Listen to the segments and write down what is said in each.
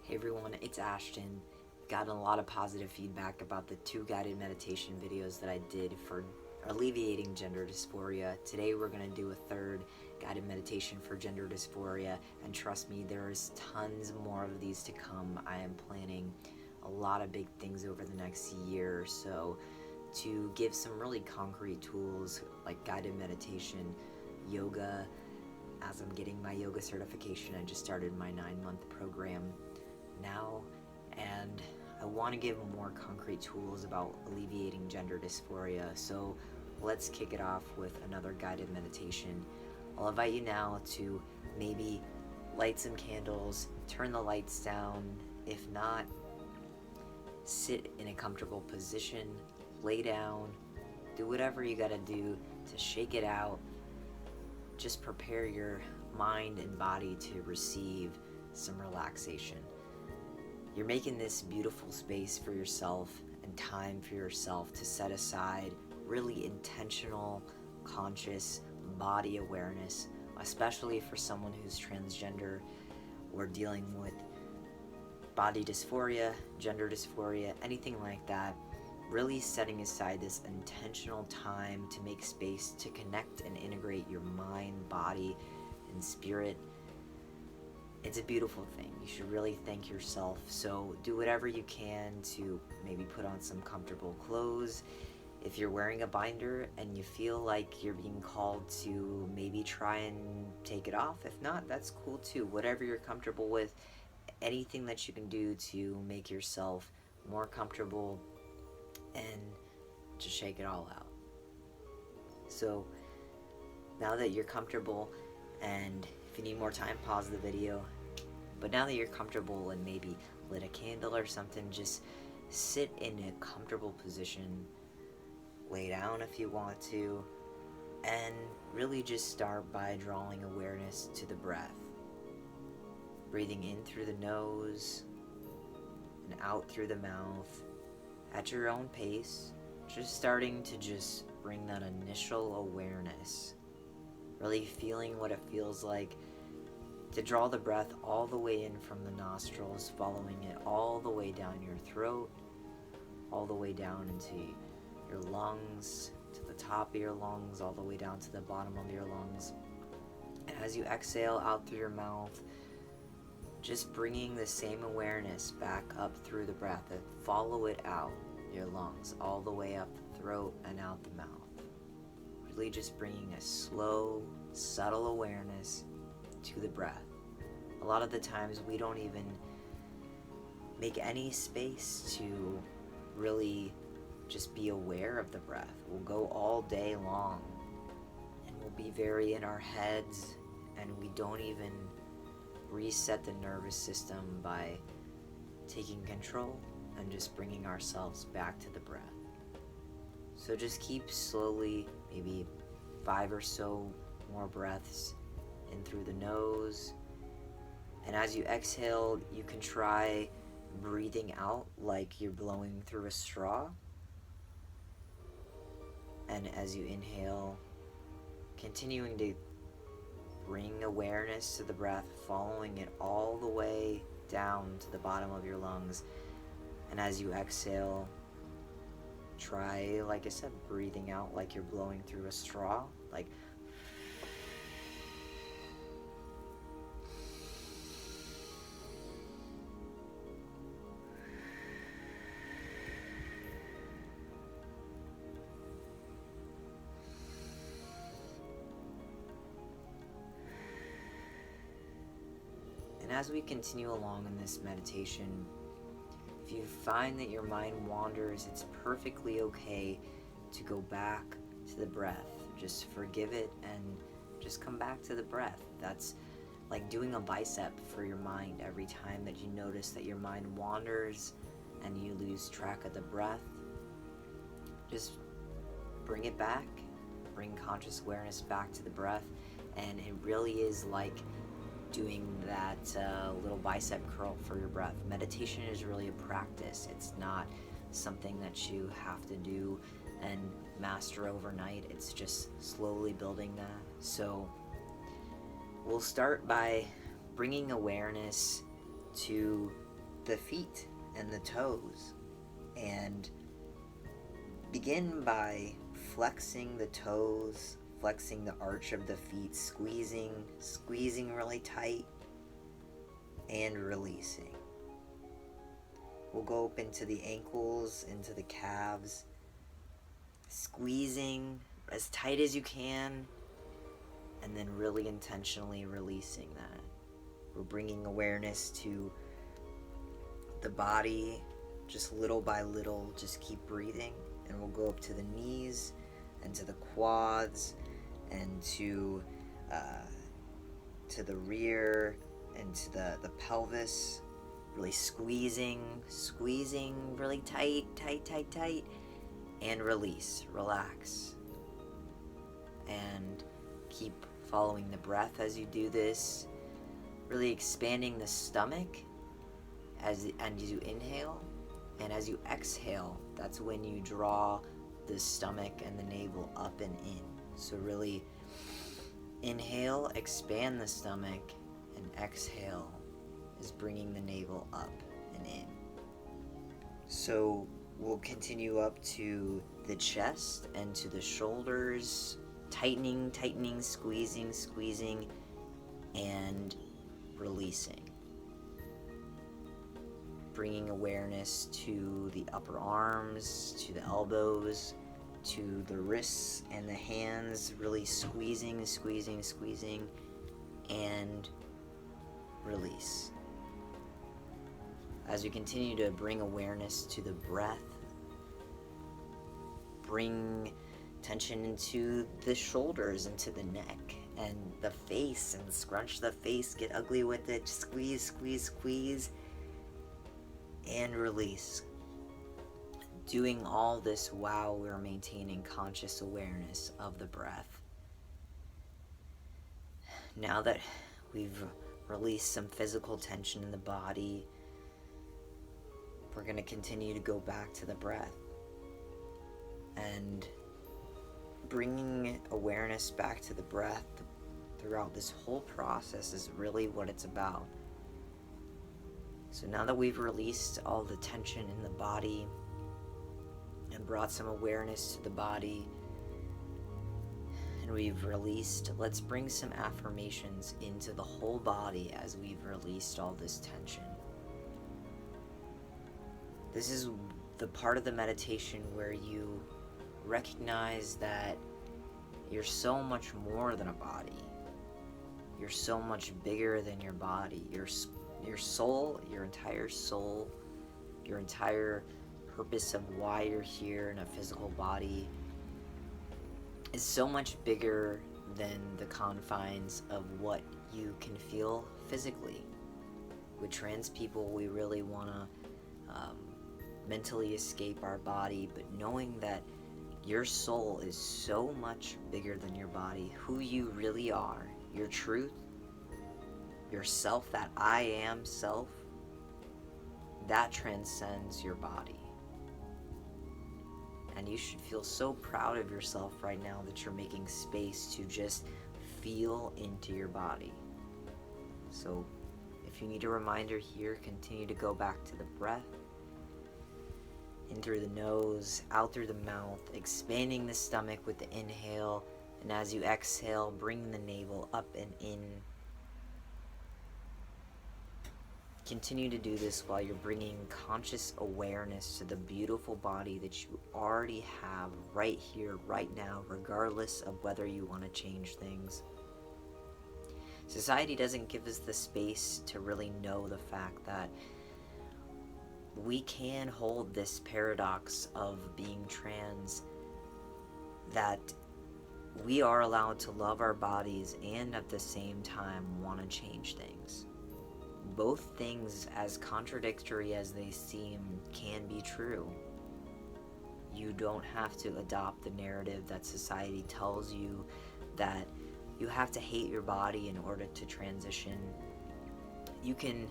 Hey everyone, it's Ashton. Gotten a lot of positive feedback about the 2 guided meditation videos that I did for alleviating gender dysphoria. Today we're going to do a 3rd guided meditation for gender dysphoria, and trust me, there's tons more of these to come. I am planning a lot of big things over the next year or so to give some really concrete tools like guided meditation, yoga. As I'm getting my yoga certification, I just started my 9-month program now, and I want to give more concrete tools about alleviating gender dysphoria. So let's kick it off with another guided meditation. I'll invite you now to maybe light some candles, turn the lights down. If not, sit in a comfortable position, lay down, do whatever you gotta do to shake it out. Just prepare your mind and body to receive some relaxation. You're making this beautiful space for yourself and time for yourself to set aside really intentional, conscious body awareness, especially for someone who's transgender or dealing with body dysphoria, gender dysphoria, anything like that. Really setting aside this intentional time to make space to connect and integrate your mind, body, and spirit. It's a beautiful thing. You should really thank yourself. So do whatever you can to maybe put on some comfortable clothes. If you're wearing a binder and you feel like you're being called to maybe try and take it off, if not, that's cool too. Whatever you're comfortable with, anything that you can do to make yourself more comfortable and just shake it all out. So now that you're comfortable, and if you need more time, pause the video. But now that you're comfortable and maybe lit a candle or something, just sit in a comfortable position, lay down if you want to, and really just start by drawing awareness to the breath. Breathing in through the nose and out through the mouth at your own pace, just starting to just bring that initial awareness, really feeling what it feels like to draw the breath all the way in from the nostrils, following it all the way down your throat, all the way down into your lungs, to the top of your lungs, all the way down to the bottom of your lungs. And as you exhale out through your mouth, just bringing the same awareness back up through the breath and follow it out your lungs, all the way up the throat and out the mouth. Really just bringing a slow, subtle awareness to the breath. A lot of the times we don't even make any space to really just be aware of the breath. We'll go all day long and we'll be very in our heads, and we don't even reset the nervous system by taking control and just bringing ourselves back to the breath. So just keep slowly, maybe 5 or so more breaths in through the nose. And as you exhale, you can try breathing out like you're blowing through a straw. And as you inhale, continuing to bring awareness to the breath, following it all the way down to the bottom of your lungs. And as you exhale, try, like I said, breathing out like you're blowing through a straw, like And as we continue along in this meditation, if you find that your mind wanders, it's perfectly okay to go back to the breath. Just forgive it and just come back to the breath. That's like doing a bicep for your mind. Every time that you notice that your mind wanders and you lose track of the breath, just bring it back, bring conscious awareness back to the breath. And it really is like doing that little bicep curl for your breath. Meditation is really a practice. It's not something that you have to do and master overnight. It's just slowly building that. So we'll start by bringing awareness to the feet and the toes, and begin by flexing the toes, flexing the arch of the feet, squeezing really tight, and releasing. We'll go up into the ankles, into the calves, squeezing as tight as you can, and then really intentionally releasing that. We're bringing awareness to the body, just little by little. Just keep breathing, and we'll go up to the knees and to the quads and to the rear and to the pelvis. Really squeezing really tight, and release, relax. And keep following the breath as you do this, really expanding the stomach as you inhale, and as you exhale, that's when you draw the stomach and the navel up and in. So really inhale, expand the stomach, and exhale is bringing the navel up and in. So we'll continue up to the chest and to the shoulders, tightening, squeezing, and releasing. Bringing awareness to the upper arms, to the elbows, to the wrists and the hands, really squeezing, and release. As you continue to bring awareness to the breath, bring tension into the shoulders, into the neck, and the face, and scrunch the face, get ugly with it, squeeze, and release. Doing all this while we're maintaining conscious awareness of the breath. Now that we've released some physical tension in the body, we're going to continue to go back to the breath. And bringing awareness back to the breath throughout this whole process is really what it's about. So now that we've released all the tension in the body and brought some awareness to the body, and we've released, let's bring some affirmations into the whole body as we've released all this tension. This is the part of the meditation where you recognize that you're so much more than a body. You're so much bigger than your body. Your soul, your entire soul, your entire purpose of why you're here in a physical body is so much bigger than the confines of what you can feel physically. With trans people, we really want to mentally escape our body, but knowing that your soul is so much bigger than your body, who you really are, your truth, yourself, that I am self, that transcends your body. And you should feel so proud of yourself right now that you're making space to just feel into your body. So if you need a reminder here, continue to go back to the breath. In through the nose, out through the mouth, expanding the stomach with the inhale, and as you exhale, bring the navel up and in. Continue to do this while you're bringing conscious awareness to the beautiful body that you already have right here, right now, regardless of whether you want to change things. Society doesn't give us the space to really know the fact that we can hold this paradox of being trans, that we are allowed to love our bodies and at the same time want to change things. Both things, as contradictory as they seem, can be true. You don't have to adopt the narrative that society tells you that you have to hate your body in order to transition. You can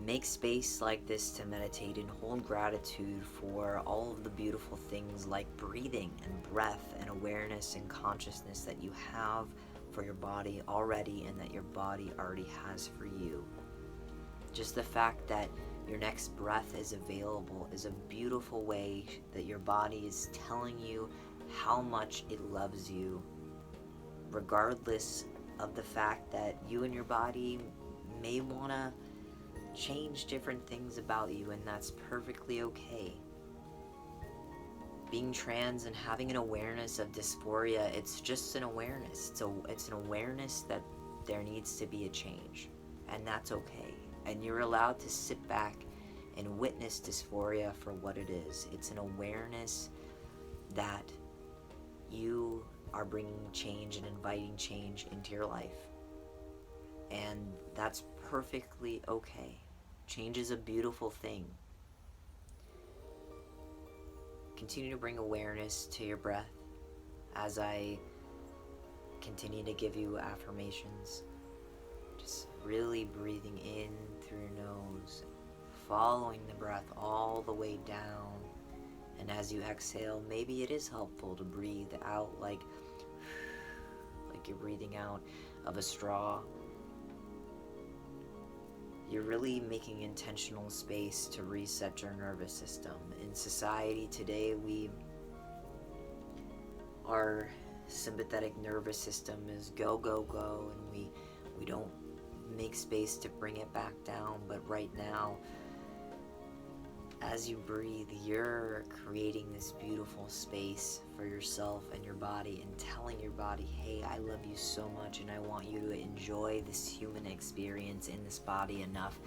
make space like this to meditate and hold gratitude for all of the beautiful things like breathing and breath and awareness and consciousness that you have for your body already and that your body already has for you. Just the fact that your next breath is available is a beautiful way that your body is telling you how much it loves you, regardless of the fact that you and your body may want to change different things about you, and that's perfectly okay. Being trans and having an awareness of dysphoria, it's just an awareness. It's an awareness that there needs to be a change, and that's okay. And you're allowed to sit back and witness dysphoria for what it is. It's an awareness that you are bringing change and inviting change into your life. And that's perfectly okay. Change is a beautiful thing. Continue to bring awareness to your breath as I continue to give you affirmations. Just really breathing in through your nose, following the breath all the way down. And as you exhale, maybe it is helpful to breathe out like you're breathing out of a straw. You're really making intentional space to reset your nervous system. In society today, our sympathetic nervous system is go, go, go, and we don't make space to bring it back down. But right now, as you breathe, you're creating this beautiful space for yourself and your body, and telling your body, hey, I love you so much, and I want you to enjoy this human experience in this body enough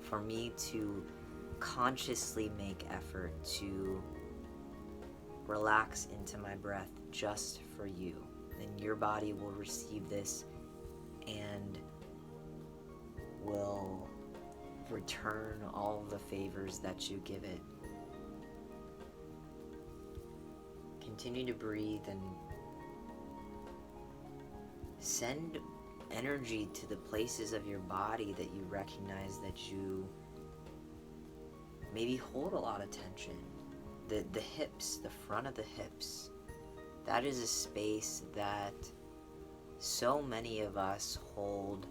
for me to consciously make effort to relax into my breath just for you. And your body will receive this and will return all the favors that you give it. Continue to breathe and send energy to the places of your body that you recognize that you maybe hold a lot of tension. The hips, the front of the hips, that is a space that so many of us hold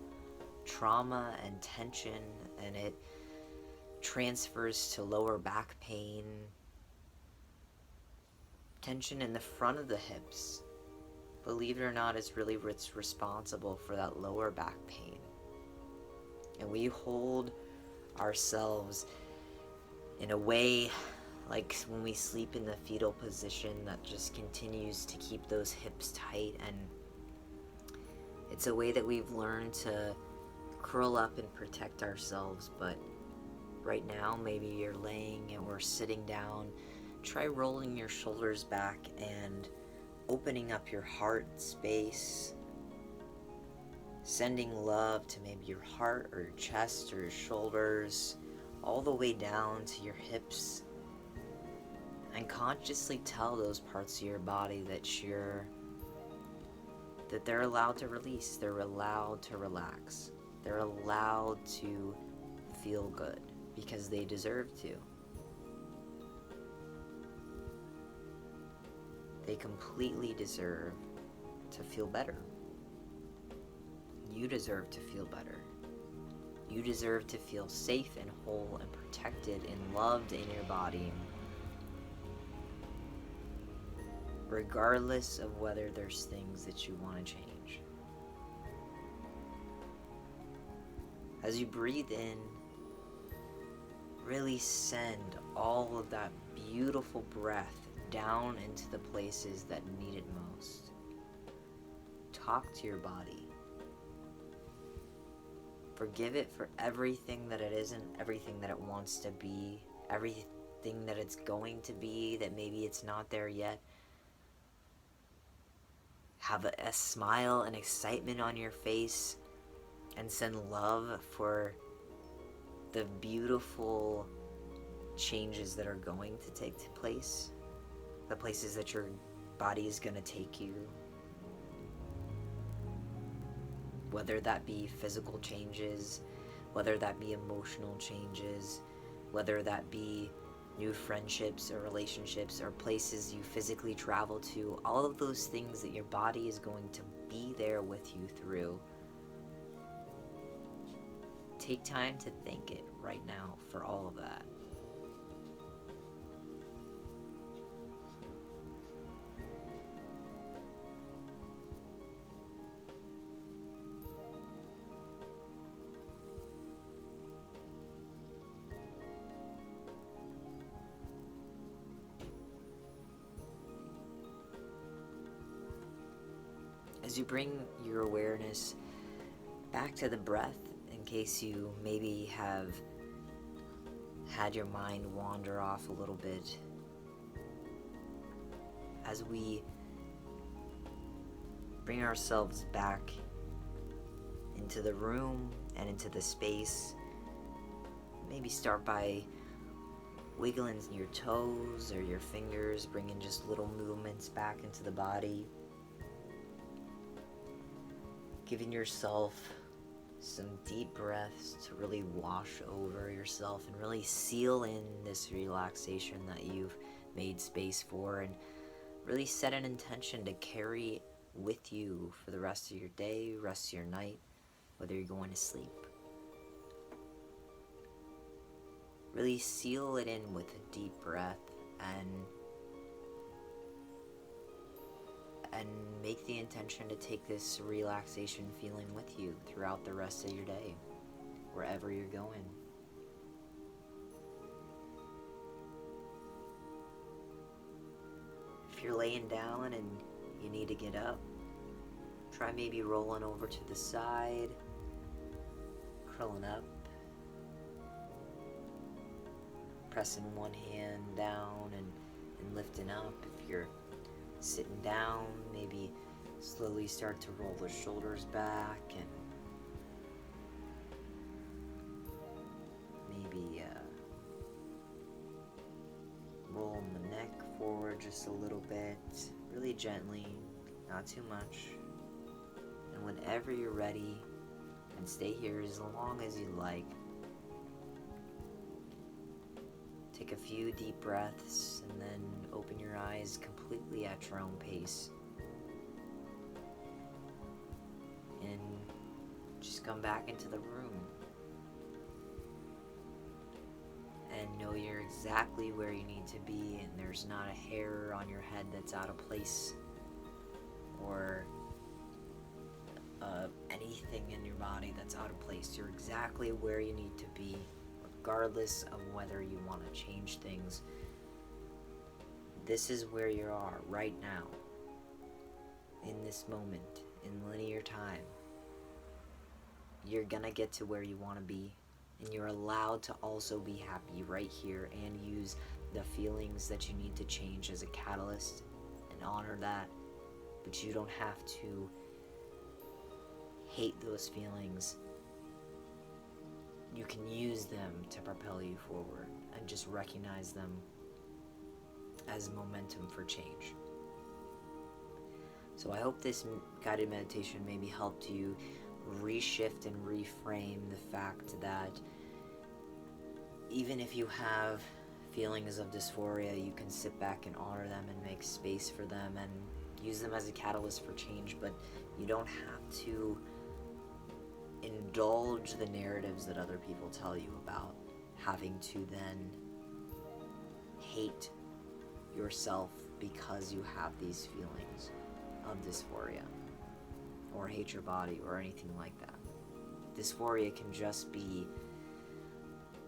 trauma and tension, and it transfers to lower back pain. Tension in the front of the hips, believe it or not, is really what's responsible for that lower back pain. And we hold ourselves in a way like when we sleep in the fetal position that just continues to keep those hips tight, and it's a way that we've learned to curl up and protect ourselves. But right now, maybe you're laying or sitting down, try rolling your shoulders back and opening up your heart space, sending love to maybe your heart or your chest or your shoulders, all the way down to your hips, and consciously tell those parts of your body that they're allowed to release, they're allowed to relax, they're allowed to feel good, because they deserve to. They completely deserve to feel better. You deserve to feel better. You deserve to feel safe and whole and protected and loved in your body, regardless of whether there's things that you want to change. As you breathe in, really send all of that beautiful breath down into the places that need it most. Talk to your body. Forgive it for everything that it isn't, everything that it wants to be, everything that it's going to be that maybe it's not there yet. Have a smile and excitement on your face, and send love for the beautiful changes that are going to take place, the places that your body is going to take you. Whether that be physical changes, whether that be emotional changes, whether that be new friendships or relationships or places you physically travel to, all of those things that your body is going to be there with you through. take time to thank it right now for all of that. As you bring your awareness back to the breath, in case you maybe have had your mind wander off a little bit, as we bring ourselves back into the room and into the space, maybe start by wiggling your toes or your fingers, bringing just little movements back into the body. Giving yourself some deep breaths to really wash over yourself and really seal in this relaxation that you've made space for, and really set an intention to carry with you for the rest of your day, rest of your night, whether you're going to sleep. Really seal it in with a deep breath and make the intention to take this relaxation feeling with you throughout the rest of your day, wherever you're going. If you're laying down and you need to get up, try maybe rolling over to the side, curling up, pressing one hand down and lifting up. If you're sitting down, maybe slowly start to roll the shoulders back and maybe rolling the neck forward just a little bit, really gently, not too much. And whenever you're ready, and stay here as long as you like, take a few deep breaths and then open your eyes completely at your own pace. And just come back into the room. And know you're exactly where you need to be, and there's not a hair on your head that's out of place, or anything in your body that's out of place. You're exactly where you need to be, regardless of whether you want to change things. This is where you are right now, in this moment, in linear time. You're gonna get to where you want to be, and you're allowed to also be happy right here and use the feelings that you need to change as a catalyst and honor that. But you don't have to hate those feelings. You can use them to propel you forward and just recognize them as momentum for change. So I hope this guided meditation maybe helped you reshift and reframe the fact that even if you have feelings of dysphoria, you can sit back and honor them and make space for them and use them as a catalyst for change. But you don't have to indulge the narratives that other people tell you about having to then hate yourself because you have these feelings of dysphoria, or hate your body or anything like that. Dysphoria can just be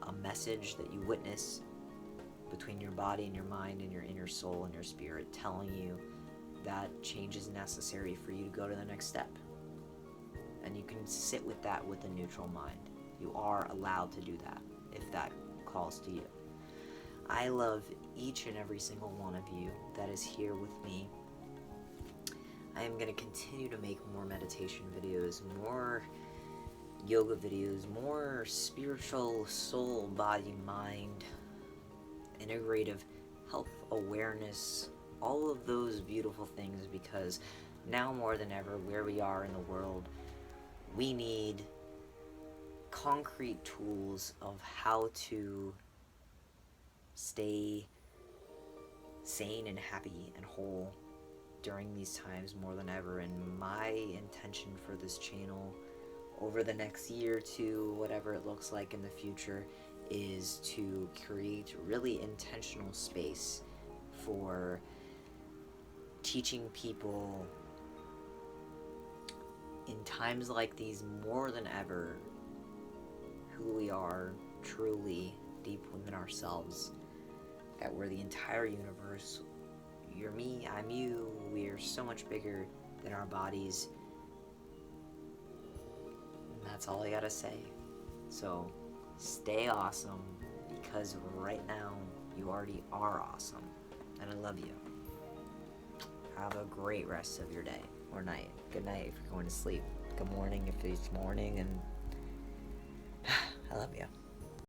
a message that you witness between your body and your mind and your inner soul and your spirit, telling you that change is necessary for you to go to the next step. And you can sit with that with a neutral mind. You are allowed to do that if that calls to you. I love each and every single one of you that is here with me. I am going to continue to make more meditation videos, more yoga videos, more spiritual, soul, body, mind, integrative health awareness, all of those beautiful things, because now more than ever, where we are in the world, we need concrete tools of how to stay sane and happy and whole during these times more than ever. And my intention for this channel over the next year or two, whatever it looks like in the future, is to create really intentional space for teaching people in times like these more than ever who we are truly deep within ourselves, that we're the entire universe. You're me, I'm you, we're so much bigger than our bodies. And that's all I gotta say. So stay awesome, because right now you already are awesome, and I love you. Have a great rest of your day or night. Good night if you're going to sleep. Good morning if it's morning, and I love you.